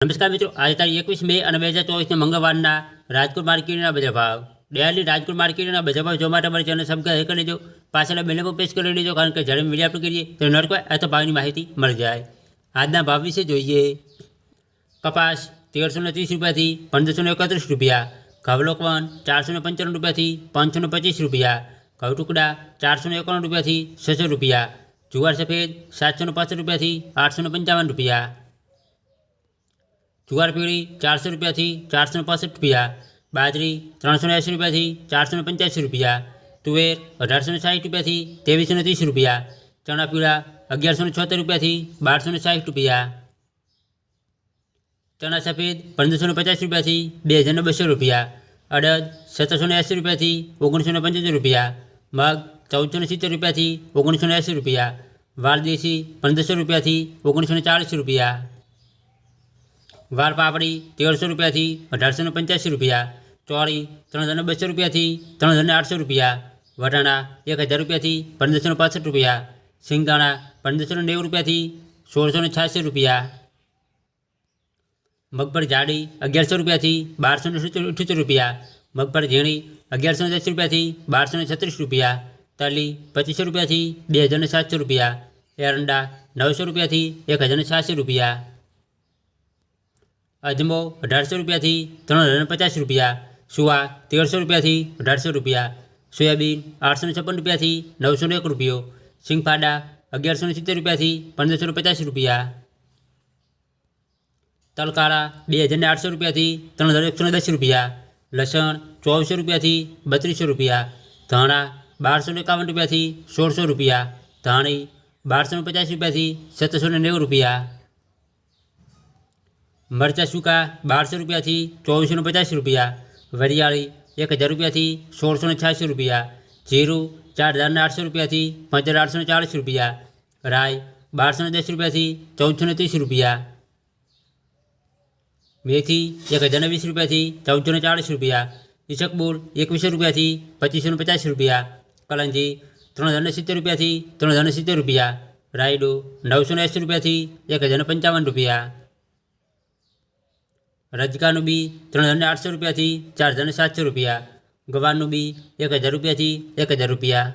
નમસ્કાર મિત્રો, આજે તારીખ 21 મે અને 2024 મંગળવારના રાજકોટ માર્કેટના બજાર ભાવ. ડેલી રાજકોટ માર્કેટના બજાર ભાવ જોવા માટે અમારી ચેનલ સબસ્ક્રાઈબ કરી લેજો. પાછળ બેલ આઇકન પ્રેસ કરી લેજો, કારણ કે જ્યારે વિડીયો અપલોડ કરીએ તો નોટિફિકેશન અથવા ભાવની માહિતી મળી જાય. આજના ભાવ વિશે જોઈએ. કપાસ 1330 રૂપિયાથી 1531 રૂપિયા, ઘઉં લોકવન 495 રૂપિયાથી 525 રૂપિયા, ઘઉં ટુકડા 451 રૂપિયાથી 600 રૂપિયા, જુવાર સફેદ 765 રૂપિયાથી 855 રૂપિયા, જુવાર પીળી 400 રૂપિયાથી 465 રૂપિયા, બાજરી 380 રૂપિયાથી 485 રૂપિયા, તુવેર 1860 રૂપિયાથી 2330 રૂપિયા, ચણા પીળા 1176 રૂપિયાથી 1260 રૂપિયા, ચણા સફેદ 1550 રૂપિયાથી 2200 રૂપિયા, અડદ 1780 રૂપિયાથી 1975 રૂપિયા, મગ 1470 રૂપિયાથી 1980 રૂપિયા, વાલ દેશી 1500 રૂપિયાથી 1940 રૂપિયા, વાલ પાપડી 1300 રૂપિયાથી 1885 રૂપિયા, ચોળી 3200 રૂપિયાથી 3800 રૂપિયા, વટાણા 1000 રૂપિયાથી 1565 રૂપિયા, સિંગદાણા 1590 રૂપિયાથી 1686 રૂપિયા, મગફળી જાડી 1100 રૂપિયાથી 1278 રૂપિયા, મગફળી ઝીણી 1110 રૂપિયાથી 1236 રૂપિયા, તલી 2500 રૂપિયાથી 2700 રૂપિયા, એરંડા 900 રૂપિયાથી 1087 રૂપિયા, અજમો 1800 રૂપિયાથી 3050 રૂપિયા, સુવા 1300 રૂપિયાથી 1800 રૂપિયા, સોયાબીન 856 રૂપિયાથી 901 રૂપિયો, સિંગફાડા 1170 રૂપિયાથી 1550 રૂપિયા, તલકાળા 2800 રૂપિયાથી 3110 રૂપિયા, લસણ 2400 રૂપિયાથી 3200 રૂપિયા, ધાણા 1251 રૂપિયાથી 1600 રૂપિયા, ધાણી 1250 રૂપિયાથી 790 રૂપિયા, મરચાં સૂકા 1200 રૂપિયાથી 2450 રૂપિયા, વરિયાળી 1000 રૂપિયાથી 1686 રૂપિયા, જીરું 4800 રૂપિયાથી 5840 રૂપિયા, રાઈ 1210 રૂપિયાથી 1430 રૂપિયા, મેથી 1020 રૂપિયાથી 1440 રૂપિયા, ઈસબગુલ 2100 રૂપિયાથી 2550 રૂપિયા, કલંજી 3070 રૂપિયાથી 3070 રૂપિયા, રાયડો 980 રૂપિયાથી 1055 રૂપિયા, રજકાનું બી 3800 રૂપિયાથી 4700 રૂપિયા, ગવારનું બી 1000 રૂપિયાથી 1000 રૂપિયા.